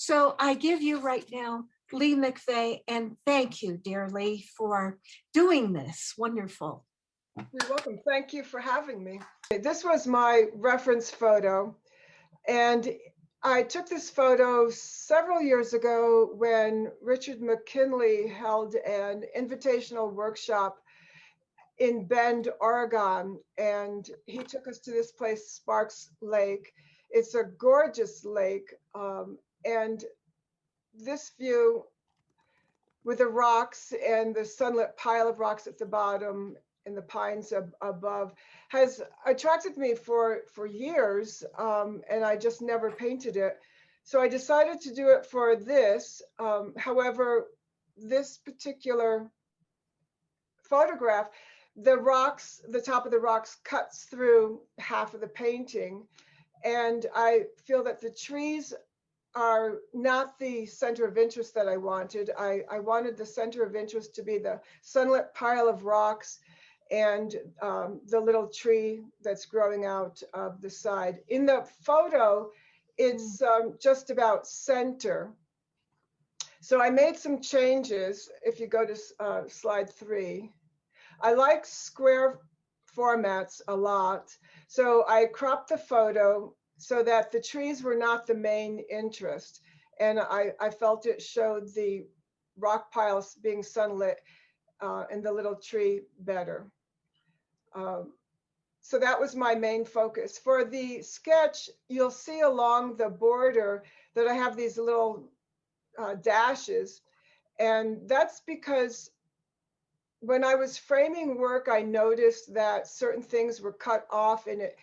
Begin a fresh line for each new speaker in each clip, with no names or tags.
So I give you right now, Lee McVey, and thank you, dear Lee, for doing this. Wonderful.
You're welcome. Thank you for having me. This was my reference photo, and I took this photo several years ago when Richard McKinley held an invitational workshop in Bend, Oregon, and he took us to this place, Sparks Lake. It's a gorgeous lake, and this view with the rocks and the sunlit pile of rocks at the bottom and the pines above has attracted me for years, and I just never painted it. So I decided to do it for this. However, this particular photograph, the rocks, the top of the rocks cuts through half of the painting. And I feel that the trees are not the center of interest that I wanted. I wanted the center of interest to be the sunlit pile of rocks and the little tree that's growing out of the side. In the photo, it's just about center. So I made some changes. If you go to slide 3, I like square formats a lot. So I cropped the photo so that the trees were not the main interest. And I felt it showed the rock piles being sunlit and the little tree better. So that was my main focus. For the sketch, you'll see along the border that I have these little dashes. And that's because when I was framing work, I noticed that certain things were cut off and it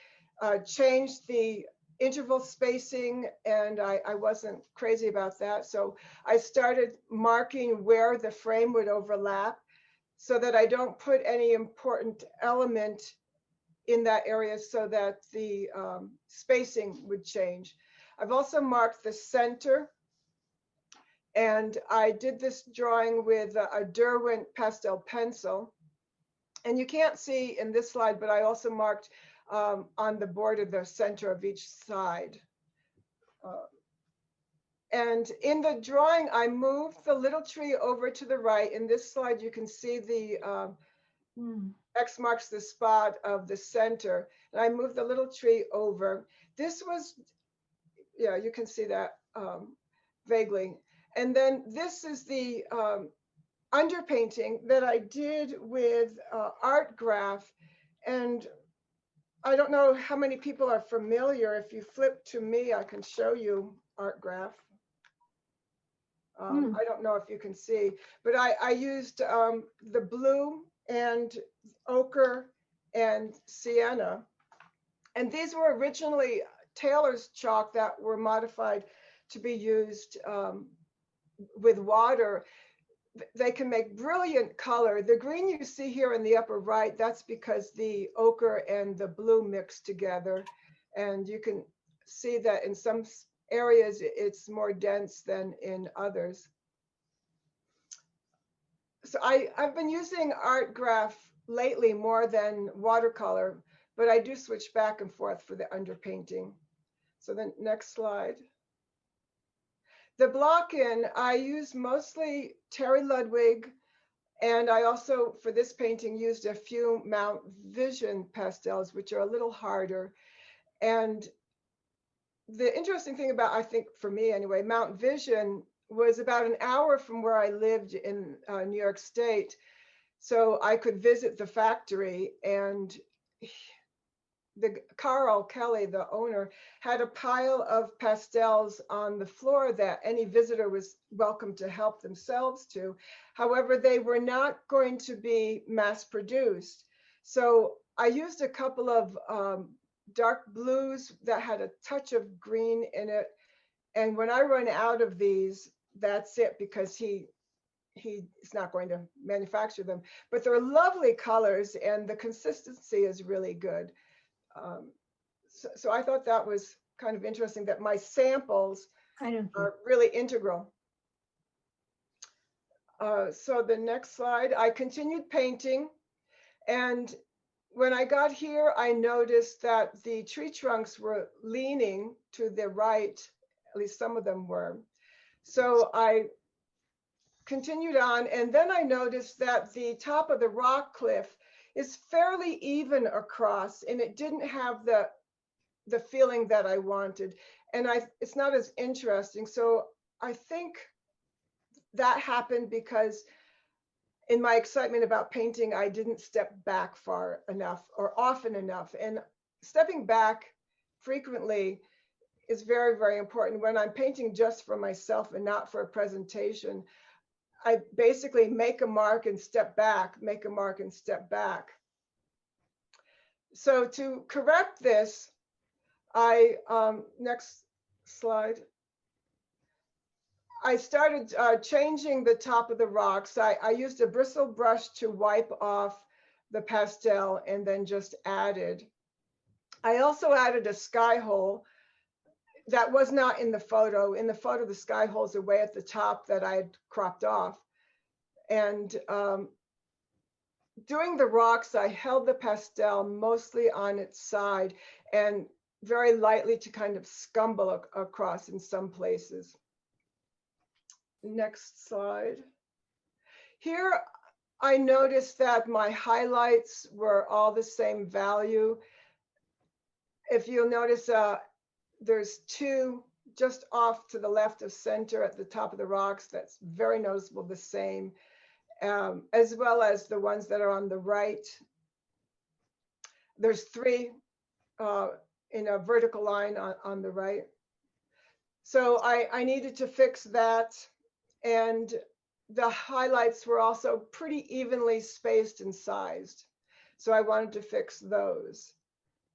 changed the interval spacing, and I wasn't crazy about that. So I started marking where the frame would overlap so that I don't put any important element in that area so that the spacing would change. I've also marked the center, and I did this drawing with a Derwent pastel pencil. And you can't see in this slide, but I also marked on the border the center of each side. And in the drawing, I moved the little tree over to the right. In this slide, you can see the X marks the spot of the center. And I moved the little tree over. This was, yeah, you can see that vaguely. And then this is the underpainting that I did with art graph. And I don't know how many people are familiar. If you flip to me, I can show you art graph. I don't know if you can see, but I used the blue and ochre and sienna. And these were originally Taylor's chalk that were modified to be used with water. They can make brilliant color. The green you see here in the upper right, that's because the ochre and the blue mixed together. And you can see that in some areas it's more dense than in others. So I've been using art graph lately more than watercolor, but I do switch back and forth for the underpainting. So the next slide. The block-in, I use mostly Terry Ludwig, and I also, for this painting, used a few Mount Vision pastels, which are a little harder. And the interesting thing about, I think for me anyway, Mount Vision was about an hour from where I lived in New York State. So I could visit the factory, and Carl Kelly, the owner, had a pile of pastels on the floor that any visitor was welcome to help themselves to. However, they were not going to be mass produced. So I used a couple of dark blues that had a touch of green in it. And when I run out of these, that's it, because he's not going to manufacture them. But they're lovely colors, and the consistency is really good. So I thought that was kind of interesting that my samples are really integral. So the next slide, I continued painting. And when I got here, I noticed that the tree trunks were leaning to the right, at least some of them were. So I continued on, and then I noticed that the top of the rock cliff is fairly even across, and it didn't have the feeling that I wanted. And it's not as interesting. So I think that happened because in my excitement about painting, I didn't step back far enough or often enough. And stepping back frequently is very, very important. When I'm painting just for myself and not for a presentation, I basically make a mark and step back, make a mark and step back. So to correct this, next slide. I started changing the top of the rocks. I used a bristle brush to wipe off the pastel and then just added. I also added a sky hole that was not in the photo. In the photo, the sky holes are way at the top that I had cropped off. And doing the rocks, I held the pastel mostly on its side and very lightly to kind of scumble across in some places. Next slide. Here, I noticed that my highlights were all the same value. If you'll notice, there's two just off to the left of center at the top of the rocks. That's very noticeable, the same, as well as the ones that are on the right. There's three in a vertical line on the right. So I needed to fix that. And the highlights were also pretty evenly spaced and sized. So I wanted to fix those.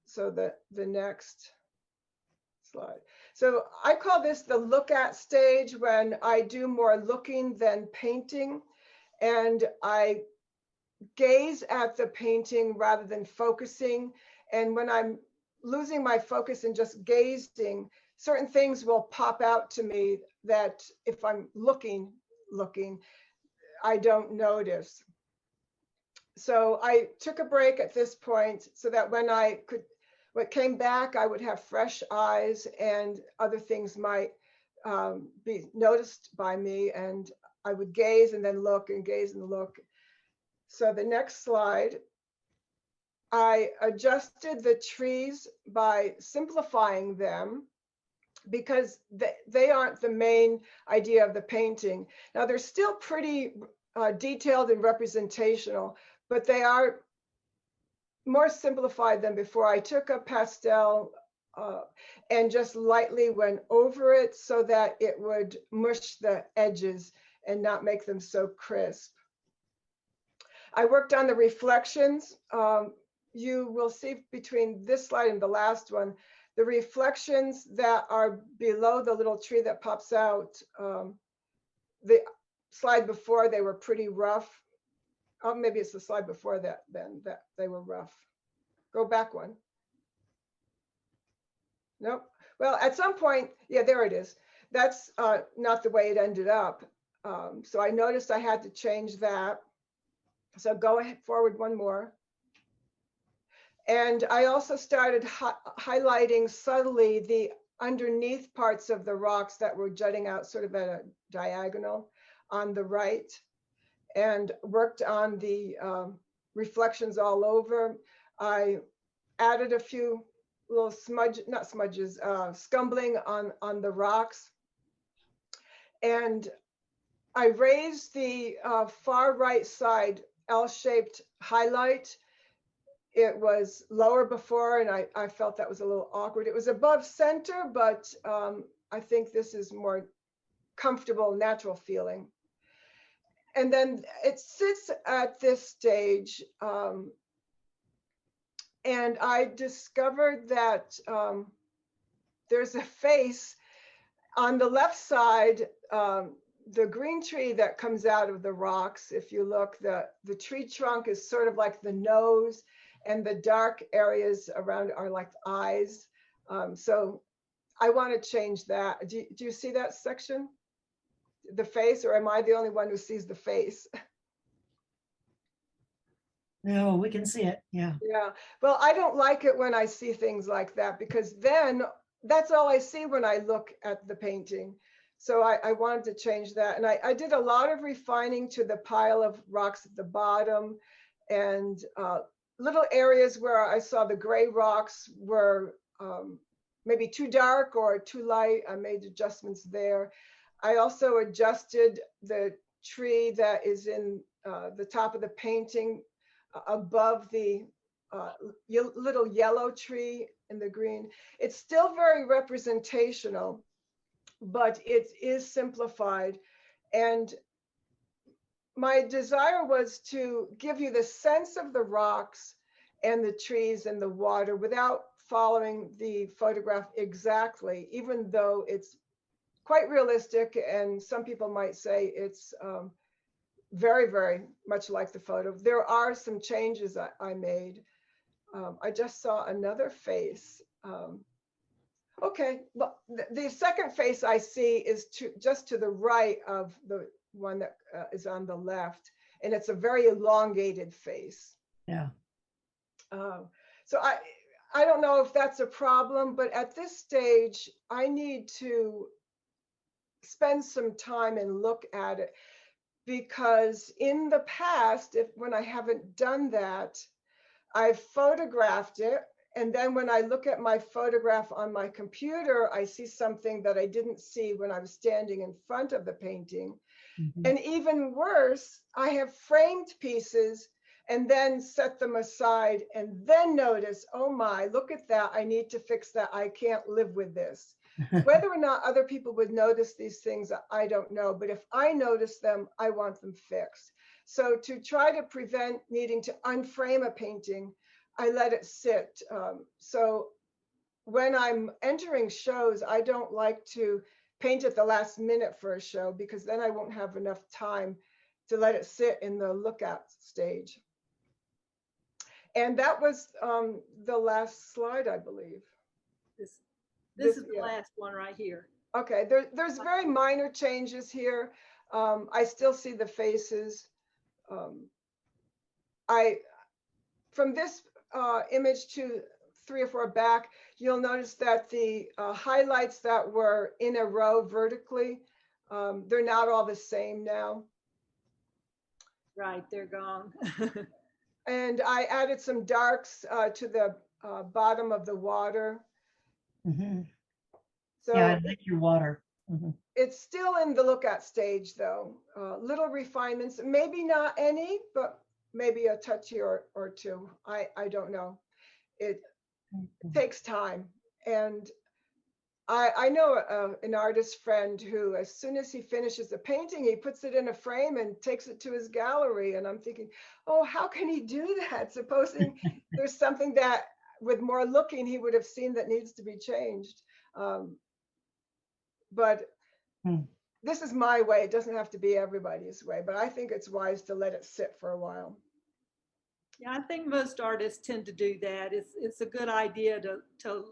So the next slide. So I call this the look at stage, when I do more looking than painting. And I gaze at the painting rather than focusing. And when I'm losing my focus and just gazing, certain things will pop out to me that if I'm looking, I don't notice. So I took a break at this point so that when what came back, I would have fresh eyes and other things might be noticed by me, and I would gaze and then look and gaze and look. So the next slide, I adjusted the trees by simplifying them, because they aren't the main idea of the painting. Now they're still pretty detailed and representational, but they are more simplified than before. I took a pastel and just lightly went over it so that it would mush the edges and not make them so crisp. I worked on the reflections. You will see between this slide and the last one, the reflections that are below the little tree that pops out. The slide before, they were pretty rough. Oh, maybe it's the slide before that then, that they were rough. Go back one. Nope. Well, at some point, yeah, there it is. That's not the way it ended up. So I noticed I had to change that. So go ahead, forward one more. And I also started highlighting subtly the underneath parts of the rocks that were jutting out sort of at a diagonal on the right, and worked on the reflections all over. I added a few little scumbling on the rocks. And I raised the far right side L-shaped highlight. It was lower before, and I felt that was a little awkward. It was above center, but I think this is more comfortable, natural feeling. And then it sits at this stage, and I discovered that there's a face on the left side. The green tree that comes out of the rocks, if you look, the tree trunk is sort of like the nose, and the dark areas around are like eyes. So I want to change that. Do you see that section? The face, or am I the only one who sees the face?
No, we can see it. Yeah.
Yeah. Well, I don't like it when I see things like that, because then that's all I see when I look at the painting. So I wanted to change that. And I did a lot of refining to the pile of rocks at the bottom, and little areas where I saw the gray rocks were maybe too dark or too light. I made adjustments there. I also adjusted the tree that is in the top of the painting above the little yellow tree in the green. It's still very representational, but it is simplified. And my desire was to give you the sense of the rocks and the trees and the water without following the photograph exactly, even though it's quite realistic, and some people might say it's very, very much like the photo. There are some changes I made. I just saw another face. Okay, well, the second face I see is just to the right of the one that is on the left, and it's a very elongated face.
Yeah.
So I don't know if that's a problem, but at this stage, I need to spend some time and look at it, because in the past, when I haven't done that, I've photographed it, and then when I look at my photograph on my computer, I see something that I didn't see when I was standing in front of the painting.
Mhm.
And even worse, I have framed pieces and then set them aside and then notice, oh my, look at that. I need to fix that. I can't live with this. Whether or not other people would notice these things, I don't know. But if I notice them, I want them fixed. So to try to prevent needing to unframe a painting, I let it sit. So when I'm entering shows, I don't like to paint at the last minute for a show, because then I won't have enough time to let it sit in the lookout stage. And that was the last slide, I believe.
This is the last one right here.
Okay, there's very minor changes here. I still see the faces. From this image to 3 or 4 back, you'll notice that the highlights that were in a row vertically, they're not all the same now.
Right, they're gone.
And I added some darks to the bottom of the water.
Mhm.
So
Yeah, I like your water. Mhm.
it's still in the lookout stage, though. Little refinements, maybe not any, but maybe a touch here or two. I don't know. It takes time. And I know an artist friend who, as soon as he finishes a painting, he puts it in a frame and takes it to his gallery. And I'm thinking, oh, how can he do that? Supposing there's something that with more looking, he would have seen that needs to be changed. But this is my way. It doesn't have to be everybody's way, but I think it's wise to let it sit for a while.
Yeah, I think most artists tend to do that. It's a good idea to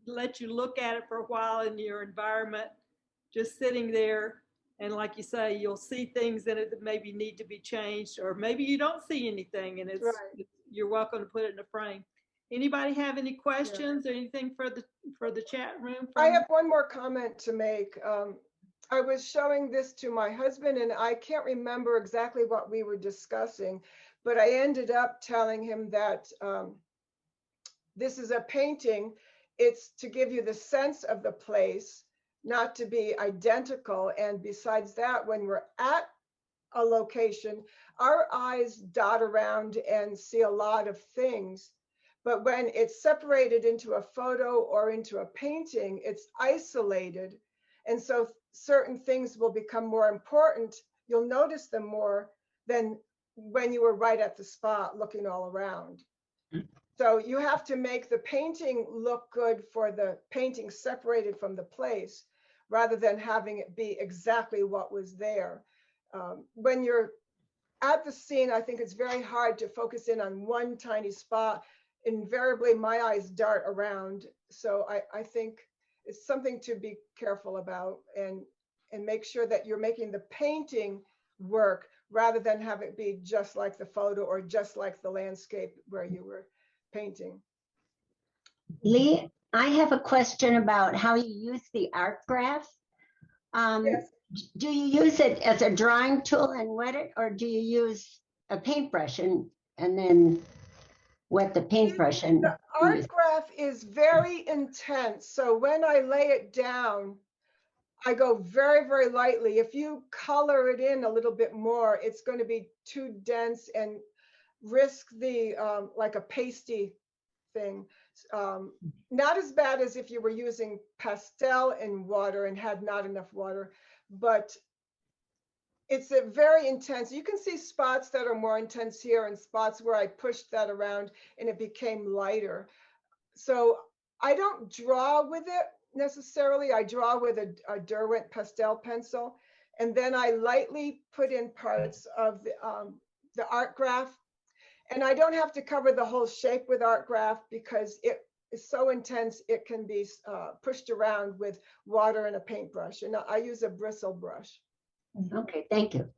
let you look at it for a while in your environment, just sitting there. And like you say, you'll see things in it that maybe need to be changed, or maybe you don't see anything, and you're welcome to put it in a frame. Anybody have any questions or anything for the chat room?
I have one more comment to make. I was showing this to my husband, and I can't remember exactly what we were discussing, but I ended up telling him that this is a painting. It's to give you the sense of the place, not to be identical. And besides that, when we're at a location, our eyes dot around and see a lot of things. But when it's separated into a photo or into a painting, it's isolated. And so certain things will become more important. You'll notice them more than when you were right at the spot looking all around. So you have to make the painting look good for the painting separated from the place, rather than having it be exactly what was there. When you're at the scene, I think it's very hard to focus in on one tiny spot. Invariably, my eyes dart around. So I think it's something to be careful about, and make sure that you're making the painting work, rather than have it be just like the photo or just like the landscape where you were painting.
Lee, I have a question about how you use the art graph.
Yes.
Do you use it as a drawing tool and wet it, or do you use a paintbrush and then wet the paintbrush and
The art graph is very intense. So when I lay it down, I go very, very lightly. If you color it in a little bit more, it's going to be too dense and risk the like a pasty thing. Not as bad as if you were using pastel in water and had not enough water, but it's a very intense. You can see spots that are more intense here and spots where I pushed that around and it became lighter. So I don't draw with it necessarily. I draw with a Derwent pastel pencil, and then I lightly put in parts of the art graph. And I don't have to cover the whole shape with art graph because it is so intense, it can be pushed around with water and a paintbrush. And I use a bristle brush.
Okay, thank you.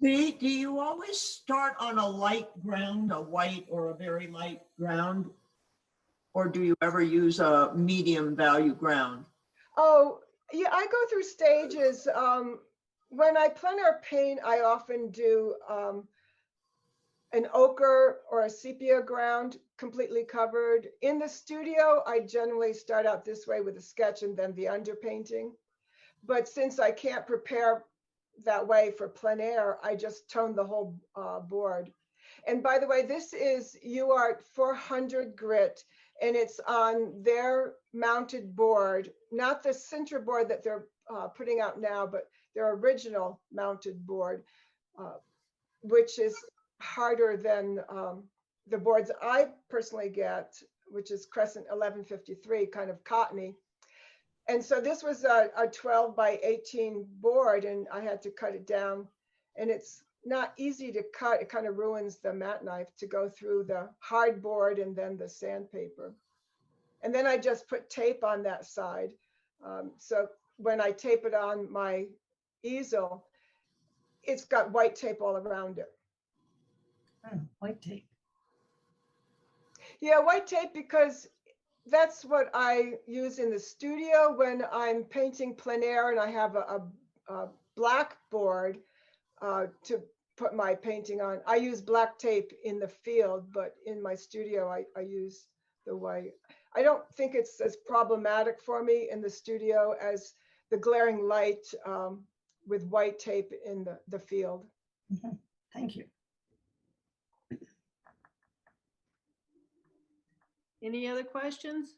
Do you always start on a light ground, a white or a very light ground? Or do you ever use a medium value ground?
Oh, yeah, I go through stages. When I plein air paint, I often do an ochre or a sepia ground completely covered. In the studio, I generally start out this way with a sketch and then the underpainting. But since I can't prepare that way for plein air, I just tone the whole board. And by the way, this is UArt 400 grit, and it's on their mounted board, not the Sintra board that they're putting out now, but their original mounted board, which is harder than the boards I personally get, which is Crescent 1153, kind of cottony. And so this was a 12 by 18 board, and I had to cut it down. And it's not easy to cut. It kind of ruins the mat knife to go through the hard board and then the sandpaper. And then I just put tape on that side. So when I tape it on my easel, it's got white tape all around it.
Oh, white tape.
Yeah, white tape, because that's what I use in the studio when I'm painting plein air and I have a black board to put my painting on. I use black tape in the field, but in my studio, I use the white. I don't think it's as problematic for me in the studio as the glaring light with white tape in the field.
Mhm. Thank you.
Any other questions?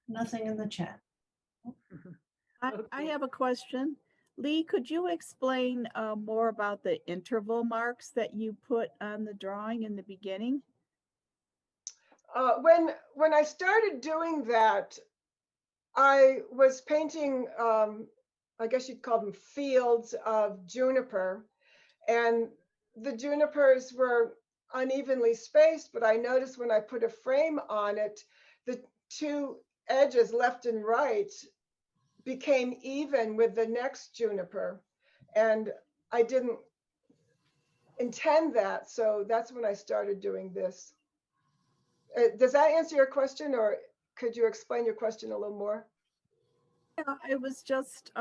Nothing in the chat.
I
Okay.
have a question. Lee, could you explain more about the interval marks that you put on the drawing in the beginning?
When I started doing that, I was painting, I guess you'd call them fields of juniper, and the junipers were unevenly spaced, but I noticed when I put a frame on it, the two edges, left and right, became even with the next juniper. And I didn't intend that, so that's when I started doing this. Does that answer your question, or could you explain your question a little more?
Yeah, it was just,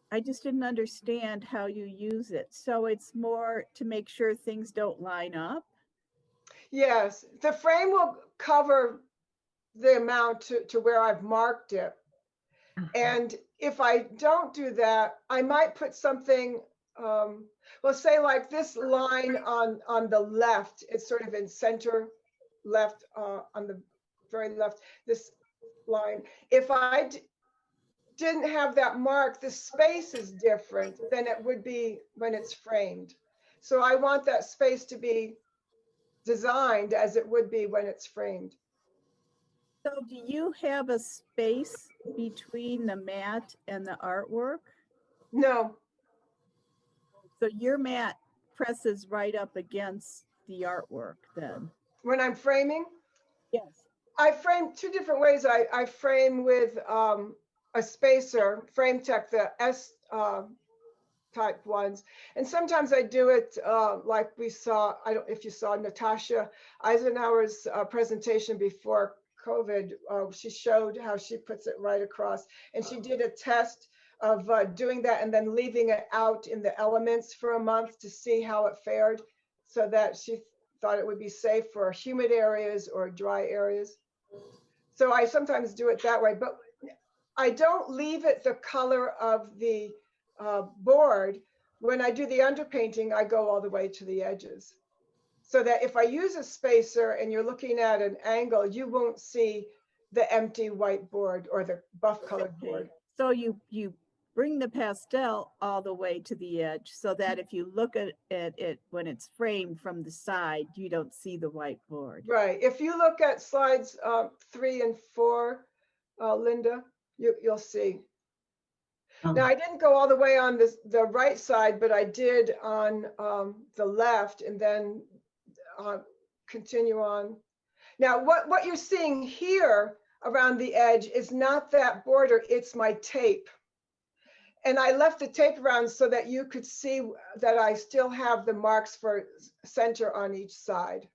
I just didn't understand how you use it. So it's more to make sure things don't line up.
Yes, the frame will cover the amount to where I've marked it. And if I don't do that, I might put something, well, say like this line on the left, it's sort of in center left, on the very left, this line. If I didn't have that mark, the space is different than it would be when it's framed. So I want that space to be designed as it would be when it's framed.
So do you have a space between the mat and the artwork?
No,
So your mat presses right up against the artwork then?
when I'm framing,
Yes.
I frame two different ways. I frame with a spacer, Frame Tech, the S type ones. And sometimes I do it like we saw, I don't if you saw Natasha Eisenhower's presentation before COVID, she showed how she puts it right across. And she did a test of doing that and then leaving it out in the elements for a month to see how it fared, so that she thought it would be safe for humid areas or dry areas. So I sometimes do it that way, but I don't leave it the color of the board. When I do the underpainting, I go all the way to the edges, so that if I use a spacer and you're looking at an angle, you won't see the empty white board or the buff colored board.
So you bring the pastel all the way to the edge so that if you look at it when it's framed from the side, you don't see the white board.
Right. If you look at slides 3 and 4, Linda, you'll see.
Oh.
Now, I didn't go all the way on the right side, but I did on the left, and then continue on. Now, what you're seeing here around the edge is not that border, it's my tape. And I left the tape around so that you could see that I still have the marks for center on each side.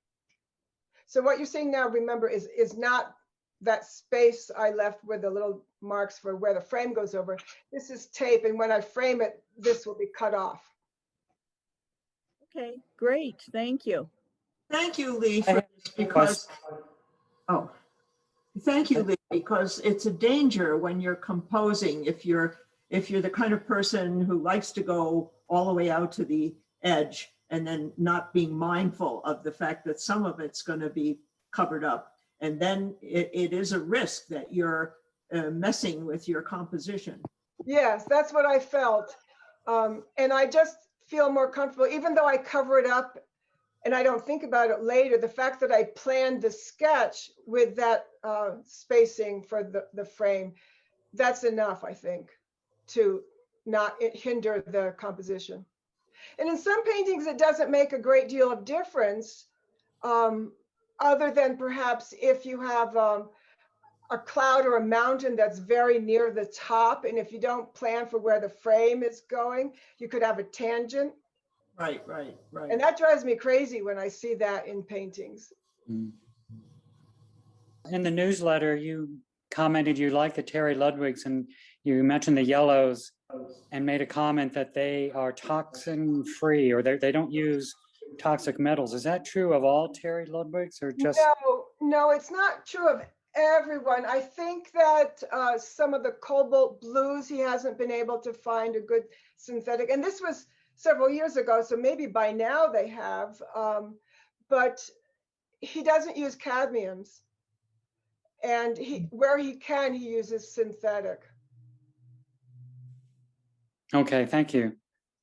So what you're seeing now, remember, is not that space I left with the little marks for where the frame goes over. This is tape, and when I frame it, this will be cut off.
Okay, great, thank you.
Thank you, Lee, for this, because, oh, thank you, Lee, because it's a danger when you're composing. If you're the kind of person who likes to go all the way out to the edge and then not being mindful of the fact that some of it's going to be covered up. And then it is a risk that you're messing with your composition.
Yes, that's what I felt. And I just feel more comfortable, even though I cover it up and I don't think about it later, the fact that I planned the sketch with that spacing for the frame, that's enough, I think, to not hinder the composition. And in some paintings, it doesn't make a great deal of difference, other than perhaps if you have a cloud or a mountain that's very near the top, and if you don't plan for where the frame is going, you could have a tangent.
Right.
And that drives me crazy when I see that in paintings.
In the newsletter, you commented you like the Terry Ludwigs, and you mentioned the yellows and made a comment that they are toxin free, or they don't use toxic metals. Is that true of all Terry Ludwigs, or just?
No, it's not true of everyone. I think that some of the cobalt blues, he hasn't been able to find a good synthetic, and this was several years ago, so maybe by now they have, but he doesn't use cadmiums, and where he can, he uses synthetic.
Okay, thank you.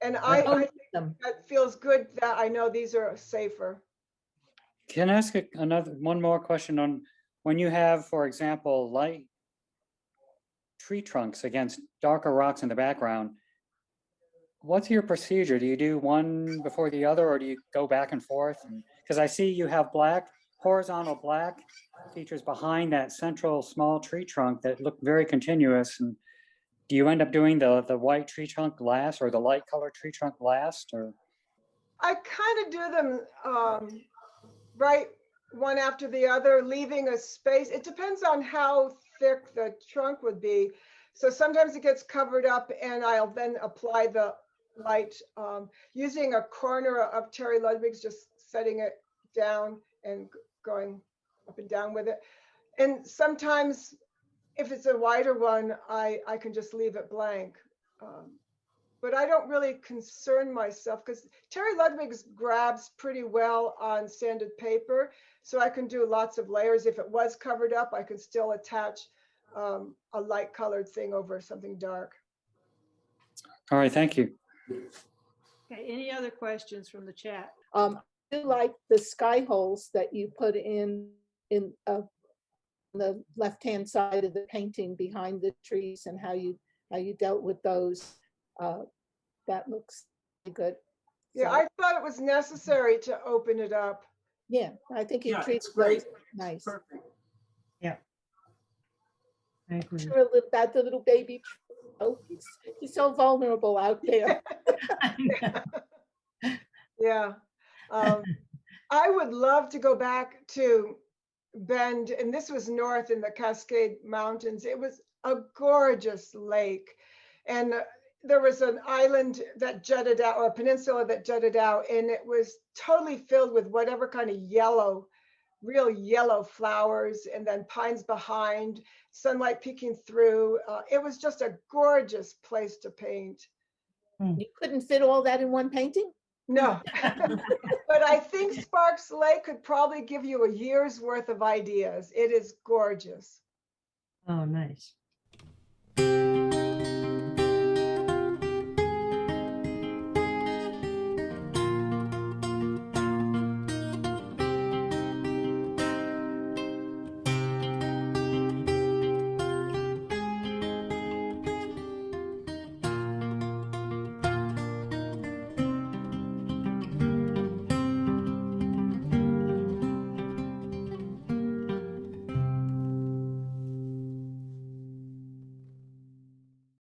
And I think that feels good that I know these are safer.
Can I ask one more question on when you have, for example, light tree trunks against darker rocks in the background? What's your procedure? Do you do one before the other, or do you go back and forth? Because I see you have horizontal black features behind that central small tree trunk that look very continuous. And do you end up doing the white tree trunk last, or the light colored tree trunk last, or?
I kind of do them right one after the other, leaving a space. It depends on how thick the trunk would be. So sometimes it gets covered up, and I'll then apply the light using a corner of Terry Ludwig's, just setting it down and going up and down with it. And sometimes if it's a wider one, I can just leave it blank. But I don't really concern myself, because Terry Ludwig's grabs pretty well on sanded paper, so I can do lots of layers. If it was covered up, I can still attach a light colored thing over something dark.
All right, thank you.
Okay, any other questions from the chat?
I do like the sky holes that you put in the left-hand side of the painting behind the trees, and how you dealt with those. That looks good.
Yeah,
So,
I thought it was necessary to open it up.
yeah, I think you
Yeah,
treated
it's great.
those nice.
Perfect.
I agree.
Sure, about the little baby. Oh, he's so vulnerable out there.
Yeah. I would love to go back to bend, and this was north in the Cascade Mountains. It was a gorgeous lake. And there was an island that jutted out, or a peninsula that jutted out, and it was totally filled with whatever kind of yellow, real yellow flowers, and then pines behind, sunlight peeking through. It was just a gorgeous place to paint.
You couldn't fit all that in one painting?
No, but I think Sparks Lake could probably give you a year's worth of ideas. It is gorgeous.
Oh, nice.